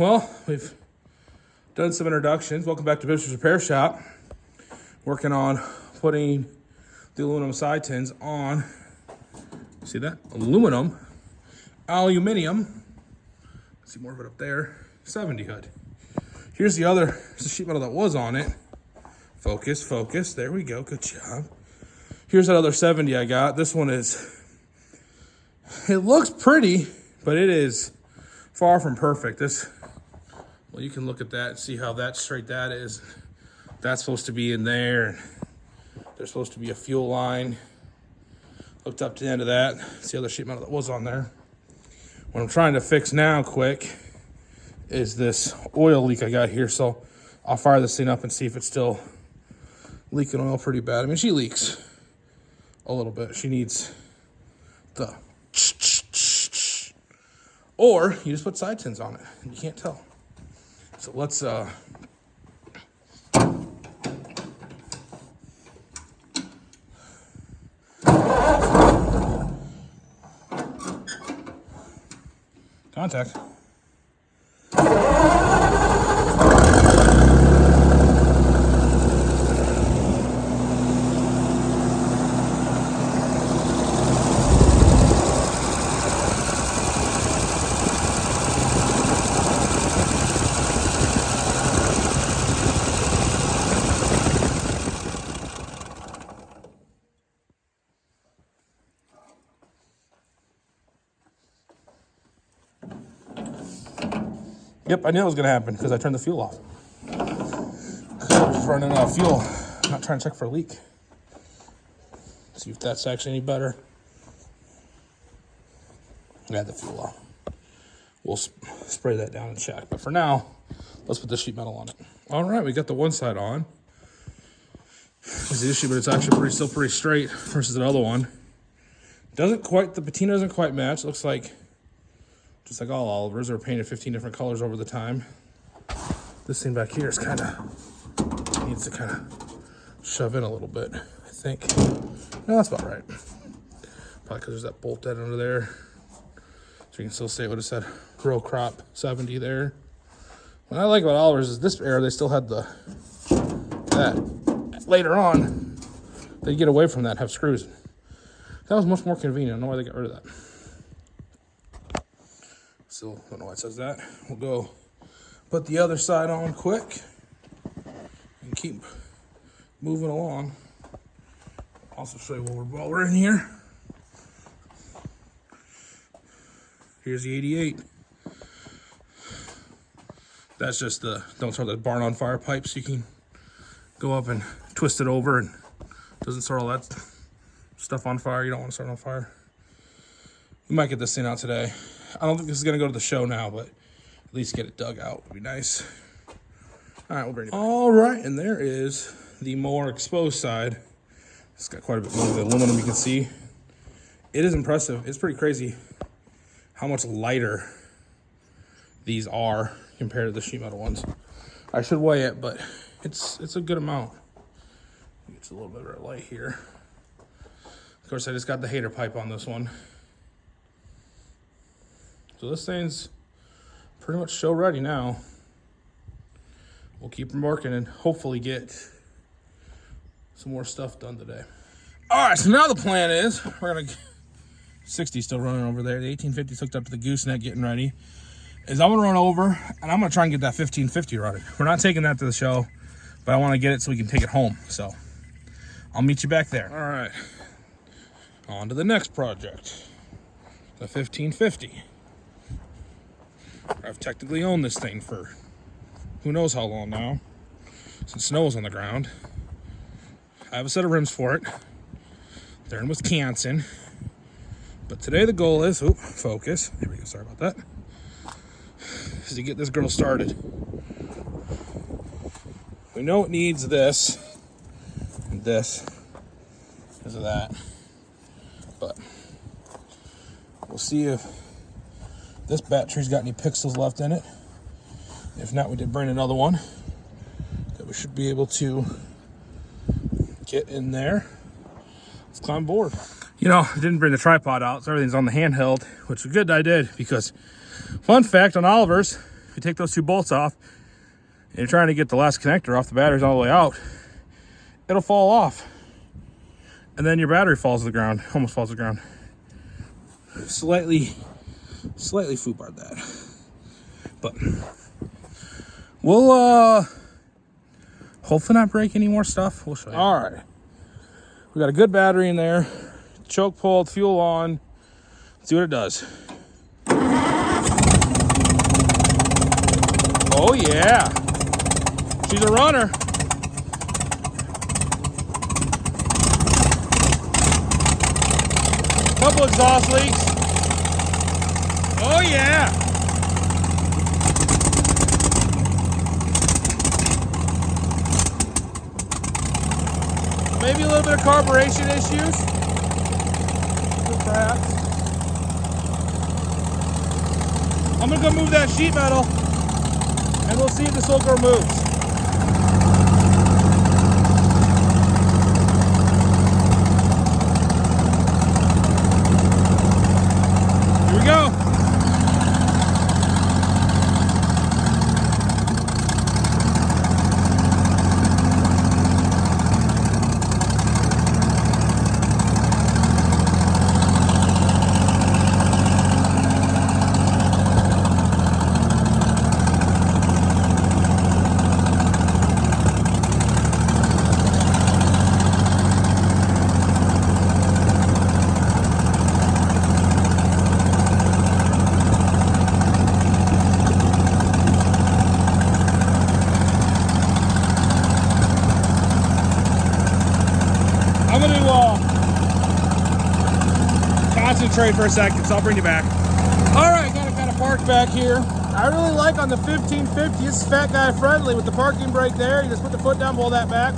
well, we've done some introductions. Welcome back to BIBSTER'S Repair Shop. Working on putting the aluminum side tins on, see that? Aluminum. See more of it up there. 70 hood. Here's the sheet metal that was on it. Focus. There we go. Good job. Here's that other 70 I got. This one it looks pretty, but it is far from perfect. Well, you can look at that and see how straight that is. That's supposed to be in there. And there's supposed to be a fuel line. Hooked up to the end of that. It's the other sheet metal that was on there. What I'm trying to fix now quick is this oil leak I got here. So I'll fire this thing up and see if it's still leaking oil pretty bad. I mean, she leaks a little bit. She needs the or you just put side tins on it and you can't tell. So let's contact. Yep, I knew it was going to happen because I turned the fuel off. I was running out of fuel. I'm not trying to check for a leak. See if that's actually any better. I had the fuel off. We'll spray that down and check. But for now, let's put the sheet metal on it. All right, we got the one side on. It's the issue, but it's actually still pretty straight versus the other one. The patina doesn't quite match. It looks like, just like all Olivers, are painted 15 different colors over the time. This thing back here is needs to kind of shove in a little bit, I think. No, that's about right. Probably because there's that bolt dead under there. So you can still say what it said, row crop 70 there. What I like about Olivers is this era, they still had that. Later on, they get away from that, have screws. That was much more convenient. I don't know why they got rid of that. Still don't know why it says that. We'll go put the other side on quick and keep moving along. Also show you while we're in here. Here's the 88. That's just don't start the barn on fire pipe, so you can go up and twist it over and doesn't start all that stuff on fire. You don't want to start on fire. We might get this thing out today. I don't think this is going to go to the show now, but at least get it dug out would be nice. All right, we'll bring it back. All right, and there is the more exposed side. It's got quite a bit more of the aluminum, you can see. It is impressive. It's pretty crazy how much lighter these are compared to the sheet metal ones. I should weigh it, but it's a good amount. It's a little bit of light here. Of course, I just got the hater pipe on this one. So this thing's pretty much show ready now. We'll keep working and hopefully get some more stuff done today. All right, so now the plan is we're gonna 60 still running over there. The 1850 hooked up to the gooseneck, getting ready. I'm gonna run over and I'm gonna try and get that 1550 running. We're not taking that to the show, but I want to get it so we can take it home. So I'll meet you back there. All right, on to the next project, the 1550. I've technically owned this thing for who knows how long now, since snow was on the ground. I have a set of rims for it. They're in Wisconsin. But today the goal is, focus, there we go, sorry about that, is to get this girl started. We know it needs this and this because of that, but we'll see if this battery's got any pixels left in it. If not, we did bring another one that we should be able to get in there. Let's climb board. You know, I didn't bring the tripod out, so everything's on the handheld, which is good I did, because fun fact on Olivers, if you take those 2 bolts off and you're trying to get the last connector off the batteries all the way out, it'll fall off. And then your battery falls to the ground, almost falls to the ground. Slightly foobarred that. But we'll hopefully not break any more stuff. We'll show you. All right. We got a good battery in there. Choke pulled, fuel on. Let's see what it does. Oh yeah. She's a runner. Couple exhaust leaks. Oh yeah. Maybe a little bit of carburation issues. Perhaps. I'm gonna go move that sheet metal and we'll see if this little girl moves. Here we go. I'm going to concentrate for a second, so I'll bring you back. All right, got it kind of parked back here. I really like on the 1550, it's fat guy friendly with the parking brake there. You just put the foot down, pull that back.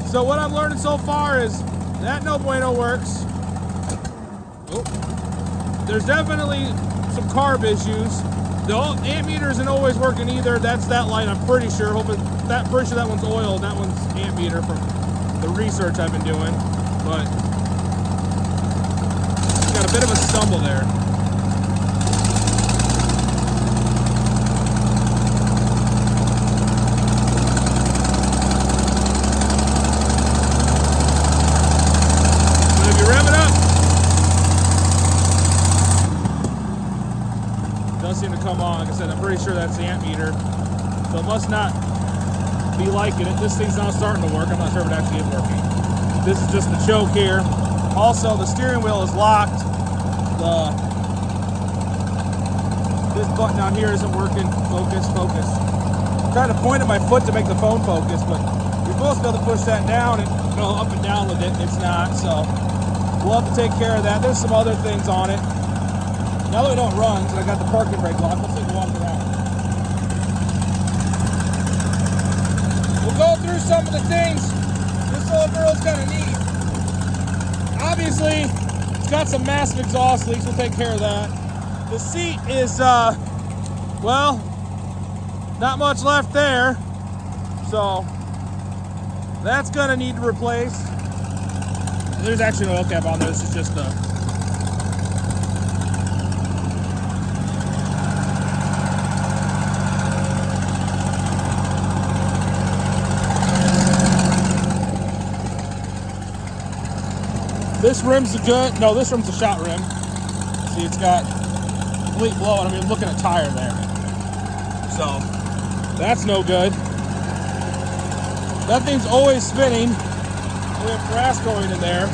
So what I'm learning so far is that no bueno works. Oh. There's definitely some carb issues. The ammeter isn't always working either. That's that light, I'm pretty sure. Pretty sure that one's oil and that one's ammeter from the research I've been doing. But got a bit of a stumble there. But if you rev it up, it does seem to come on. Like I said, I'm pretty sure that's the ammeter. So it must not be liking it. This thing's not starting to work. I'm not sure if it actually is working. This is just the choke here. Also, the steering wheel is locked. This button down here isn't working. Focus. I'm trying to point at my foot to make the phone focus, but you're supposed to be able to push that down and go up and down with it. It's not, so we'll have to take care of that. There's some other things on it. Now that we don't run, so I got the parking brake locked, let's take a walk around. We'll go through some of the things this little girl's gonna need. Obviously, it's got some massive exhaust leaks. We'll take care of that. The seat is, well, not much left there. So, that's gonna need to replace. There's actually no oil cap on there. This is just the... This rim's good. No, this rim's a shot rim. See, it's got complete blow, and I'm even looking at tire there. So, that's no good. That thing's always spinning. We have brass going in there.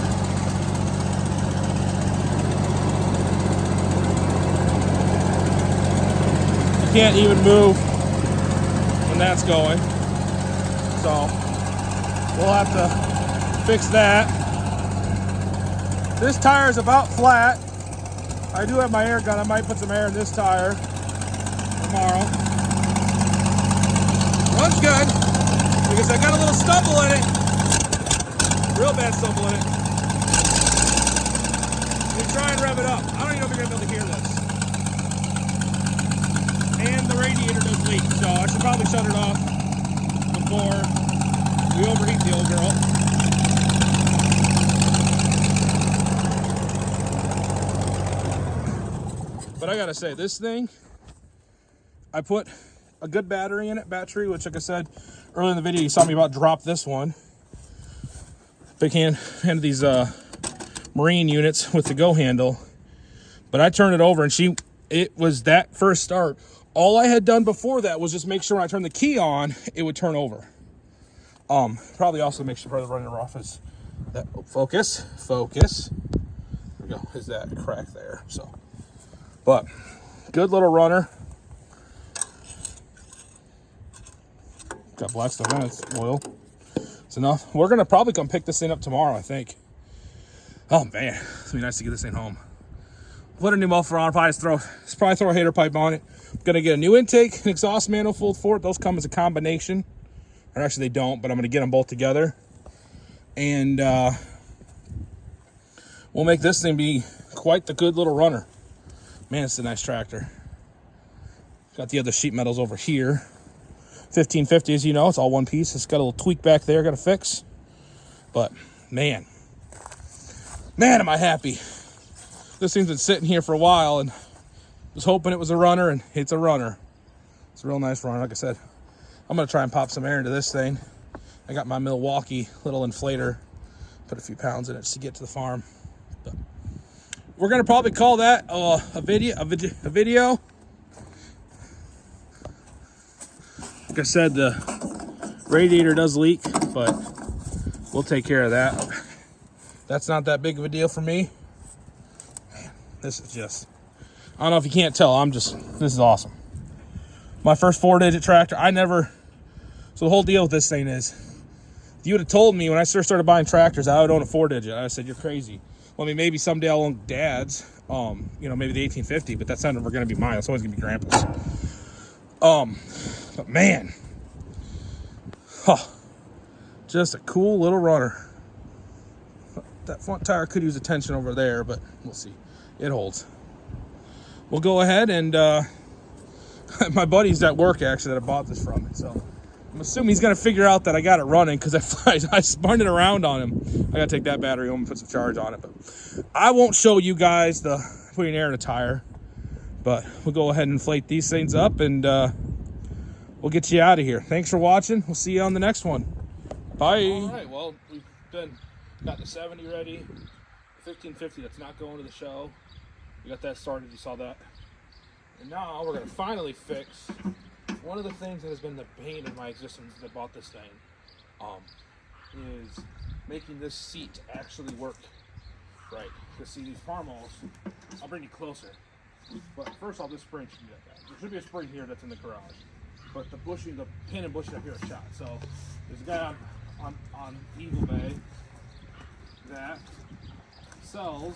You can't even move when that's going. So, we'll have to fix that. This tire is about flat. I do have my air gun. I might put some air in this tire tomorrow. Runs good because I got a little stumble in it. Real bad stumble in it. You try and rev it up. I don't even know if you're gonna be able to hear this. And the radiator does leak, so I should probably shut it off before we overheat the old girl. But I gotta say, this thing, I put a good battery in it, which like I said earlier in the video, you saw me about drop this one. Big hand of these marine units with the go handle. But I turned it over and it was that first start. All I had done before that was just make sure when I turned the key on, it would turn over. Probably also make sure the running off is that, focus. There we go, is that crack there, so. But, good little runner. Got black stuff in it, it's oil. It's enough. We're gonna probably come pick this thing up tomorrow, I think. Oh man, it's gonna be nice to get this thing home. Put a new muffler on, probably throw a hater pipe on it. Gonna get a new intake, an exhaust manifold for it. Those come as a combination. Or actually they don't, but I'm gonna get them both together. And we'll make this thing be quite the good little runner. Man, it's a nice tractor. Got the other sheet metals over here. 1550, as you know, it's all one piece. It's got a little tweak back there, got to fix. But man, am I happy. This thing's been sitting here for a while and was hoping it was a runner, and it's a runner. It's a real nice runner. Like I said, I'm gonna try and pop some air into this thing. I got my Milwaukee little inflator, put a few pounds in it just to get to the farm. But we're gonna probably call that a video. Like I said, the radiator does leak, but we'll take care of that. That's not that big of a deal for me. Man, this is just, I don't know if you can't tell, this is awesome. My first 4-digit tractor, so the whole deal with this thing is, if you would have told me when I first started buying tractors, I would own a 4-digit, I said, you're crazy. Well, I mean, maybe someday I'll own Dad's, maybe the 1850, but that's not ever gonna be mine, it's always gonna be Grandpa's. But man, just a cool little runner. That front tire could use attention over there, but we'll see. It holds. We'll go ahead and my buddy's at work actually that I bought this from. So I'm assuming he's gonna figure out that I got it running because I spun it around on him. I gotta take that battery home and put some charge on it. But I won't show you guys the putting air in a tire. But we'll go ahead and inflate these things up and we'll get you out of here. Thanks for watching. We'll see you on the next one. Bye. All right, well, we've got the 70 ready. The 1550 that's not going to the show. We got that started, you saw that. And now we're gonna finally fix one of the things that has been the bane of my existence that bought this thing, is making this seat actually work right. Because see, these farmalls, I'll bring you closer. But first off, this spring should be like that. There should be a spring here that's in the garage. But the bushing, the pin and bushing up here are shot. So there's a guy on Eagle Bay that sells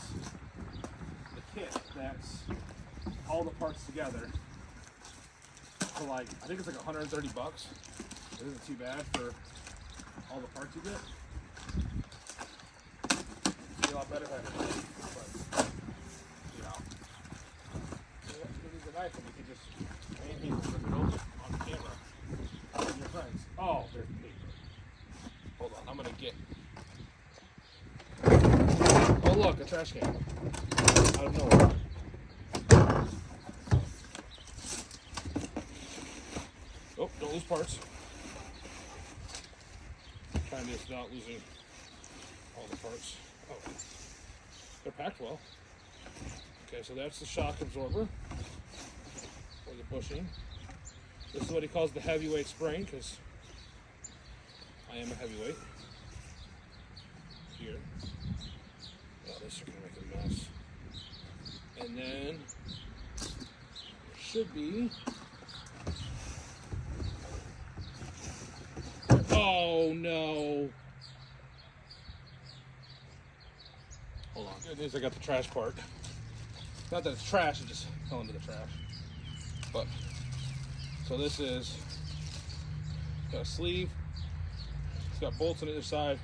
the kit that's all the parts together for like, I think it's like 130 bucks. It isn't too bad for all the parts you get. It'd be a lot better if I had a knife, but you know. Use a knife and we could just manhandle it open on camera. How are your friends? Oh, there's the paper. Hold on, I'm gonna get. Oh look, a trash can. Out of nowhere. Oh, don't lose parts. Trying this without losing all the parts. Oh, they're packed well. Okay, so that's the shock absorber for the bushing. This is what he calls the heavyweight spring, because I am a heavyweight. Here. Oh, this is going to make a mess. And then there should be. Oh no. Hold on. Good news, I got the trash part. Not that it's trash, it just fell into the trash. But, so this is, got a sleeve, it's got bolts on either side,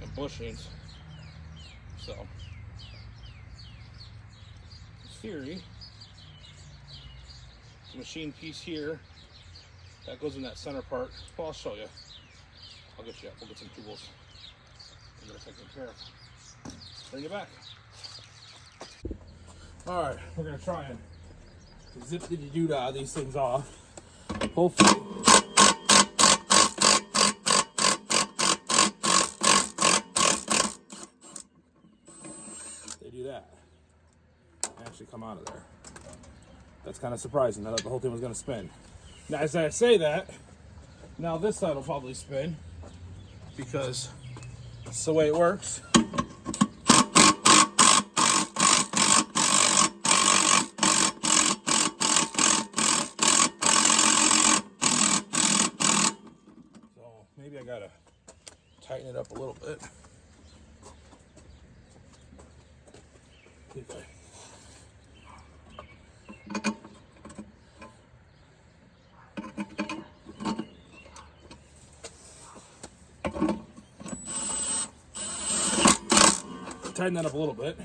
and bushings. So, in theory, it's a machine piece here, that goes in that center part. Well, I'll show you. I'll get you up, we'll get some tools. I'm gonna take care of. Bring it back. All right, we're gonna try and zip-diddy-doo-dah these things off. hopefully they do that and actually come out of there. That's kind of surprising. I thought the whole thing was going to spin. Now, as I say that, now this side will probably spin because that's the way it works. So maybe I got to tighten it up a little bit. Okay. Tighten that up a little bit.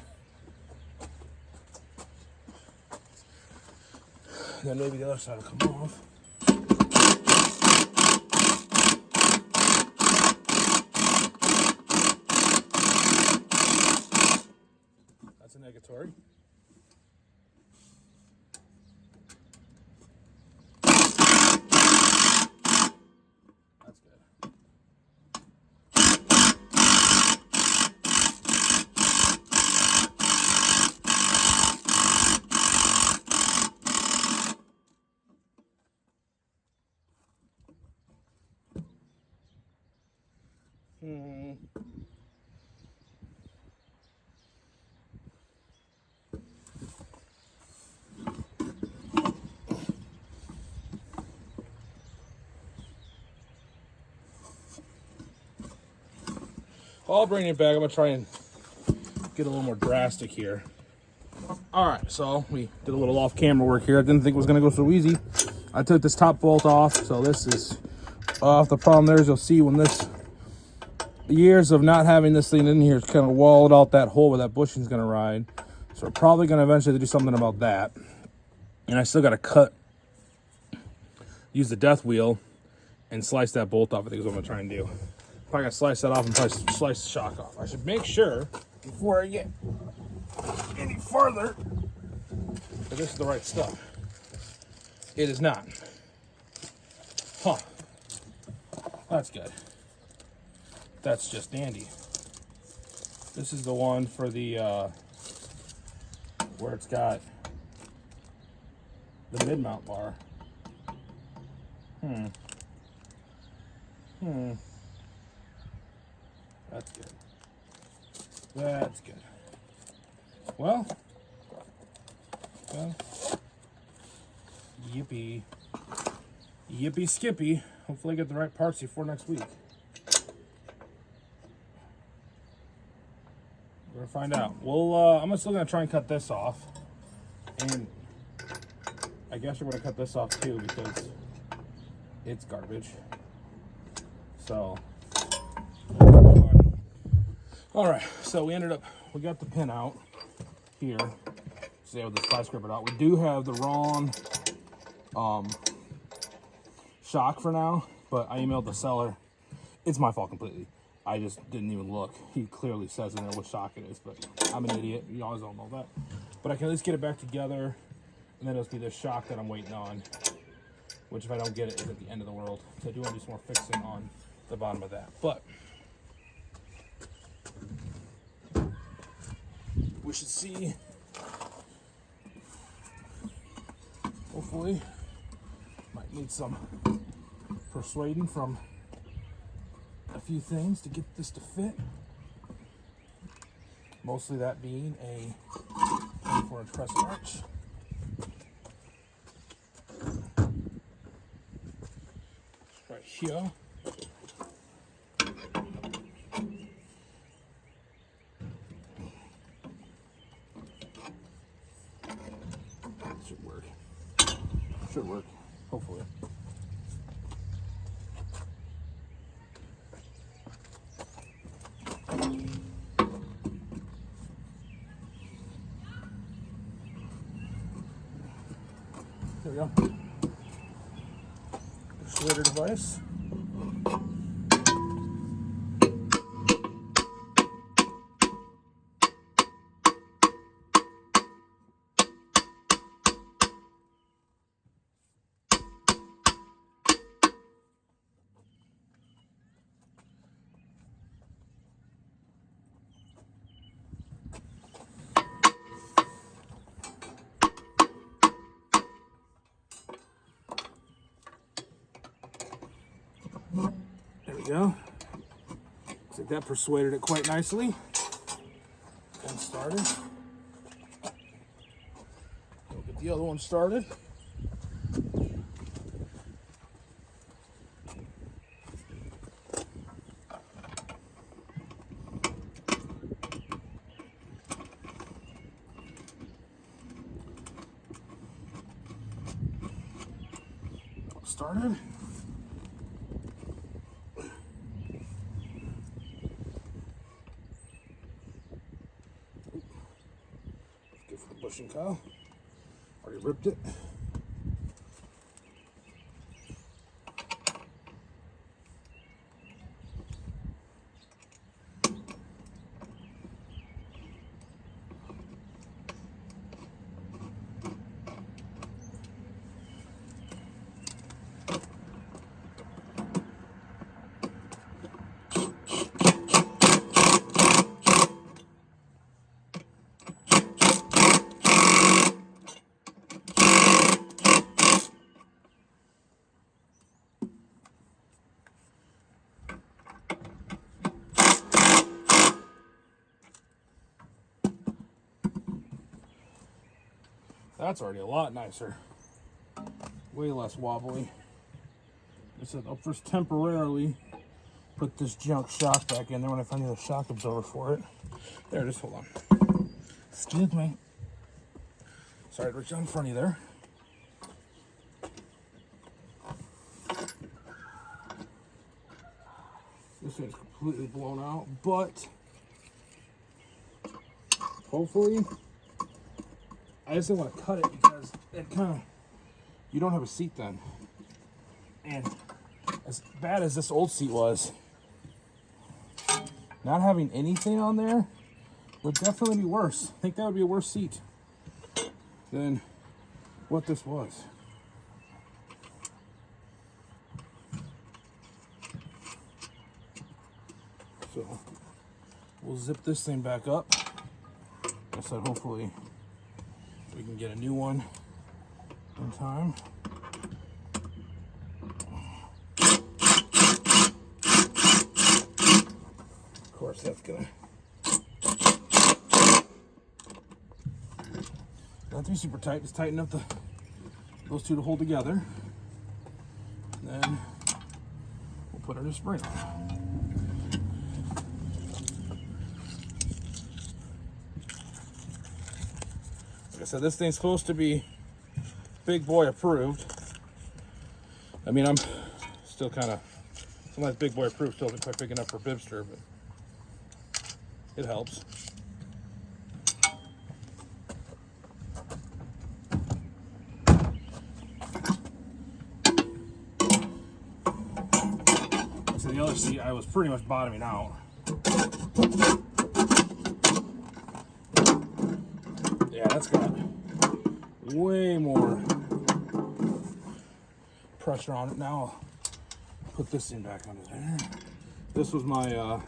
Then maybe the other side will come off. That's a negatory. That's good. I'll bring it back. I'm gonna try and get a little more drastic here. All right, so we did a little off-camera work here. I didn't think it was gonna go so easy. I took this top bolt off, so this is off. The problem there is you'll see when this years of not having this thing in here, it's kind of walled out that hole where that bushing's gonna ride. So we're probably gonna eventually do something about that. And I still gotta use the death wheel and slice that bolt off. I think is what I'm gonna try and do. Probably gonna slice that off and probably slice the shock off. I should make sure before I get any further that this is the right stuff. It is not. Huh. That's good. That's just dandy. This is the one for the where it's got the mid-mount bar. That's good. That's good. Well, yippee. Yippee skippy. Hopefully I get the right parts before next week. We're gonna find out. Well, I'm still gonna try and cut this off. And I guess we're gonna cut this off too because it's garbage. So, all right, so we got the pin out here. So yeah, with the fly scraper out. We do have the wrong shock for now, but I emailed the seller. It's my fault completely. I just didn't even look. He clearly says in there what shock it is, but I'm an idiot. You always don't know that. But I can at least get it back together, and then it'll be this shock that I'm waiting on, which if I don't get it is at the end of the world. So I do want to do some more fixing on the bottom of that. But we should see, hopefully, might need some persuading from a few things to get this to fit. Mostly that being a 24-inch crescent wrench. Right here. Should work, hopefully. There we go. Persuader device. There we go. Looks like that persuaded it quite nicely. And started. We'll get the other one started. Started. Good for the bushing cow. Already ripped it. That's already a lot nicer. Way less wobbly. I said I'll first temporarily put this junk shock back in there when I find the shock absorber for it. There it is, hold on. Excuse me. Sorry to reach out in front of you there. This thing's completely blown out, but hopefully, I just didn't want to cut it because it kind of, you don't have a seat then. And as bad as this old seat was, not having anything on there would definitely be worse. I think that would be a worse seat than what this was. So we'll zip this thing back up. Like I said, hopefully we can get a new one in time. Of course, that's gonna not to be super tight. Just tighten up those two to hold together. And then we'll put our new spring on. Like I said, this thing's supposed to be big boy approved. I mean, I'm still kind of, sometimes big boy approved still isn't quite big enough for BIBSTER, but it helps. So the other seat, I was pretty much bottoming out. Yeah, that's got way more pressure on it. Now I'll put this thing back under there. This was my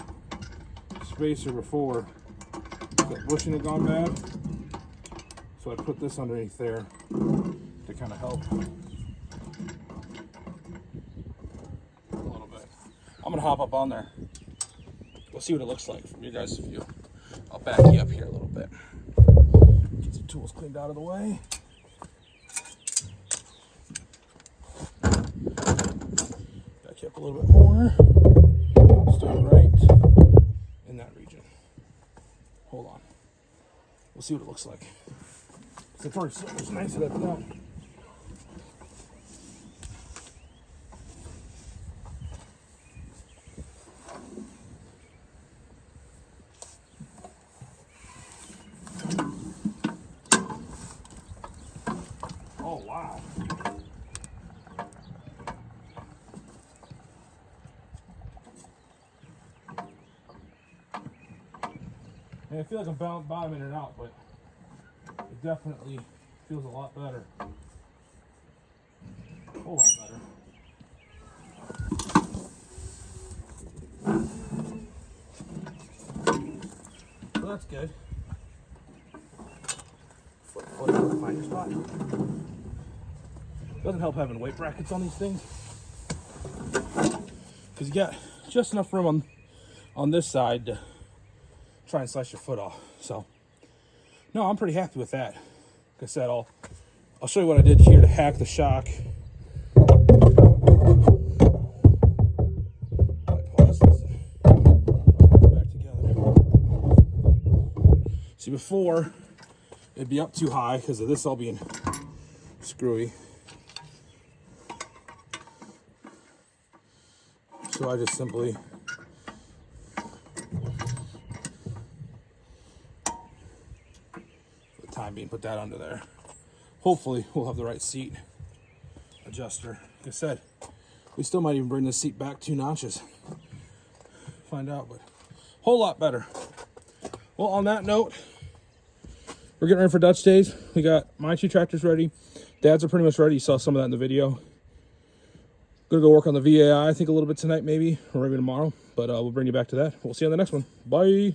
spacer before. The bushing had gone bad, so I put this underneath there to kind of help a little bit. I'm gonna hop up on there. We'll see what it looks like from your guys' view. I'll back you up here a little bit. Get some tools cleaned out of the way. Back you up a little bit more. Stay right in that region. Hold on. We'll see what it looks like. So first, it's nice that I've done. Oh, wow. And I feel like I'm bottoming it out, but it definitely feels a lot better. A whole lot better. So that's good. Find your spot. Doesn't help having weight brackets on these things. because you got just enough room on this side to try and slice your foot off. So no, I'm pretty happy with that. Like I said, I'll show you what I did here to hack the shock. Back together. See, before it'd be up too high because of this all being screwy. So I just simply time being put that under there. Hopefully we'll have the right seat adjuster. Like I said, we still might even bring this seat back 2 notches. Find out, but whole lot better. Well, on that note, we're getting ready for Dutch days. We got my 2 tractors ready. Dad's are pretty much ready. You saw some of that in the video. Gonna go work on the VAI, I think a little bit tonight maybe, or maybe tomorrow. But we'll bring you back to that. We'll see you on the next one. Bye.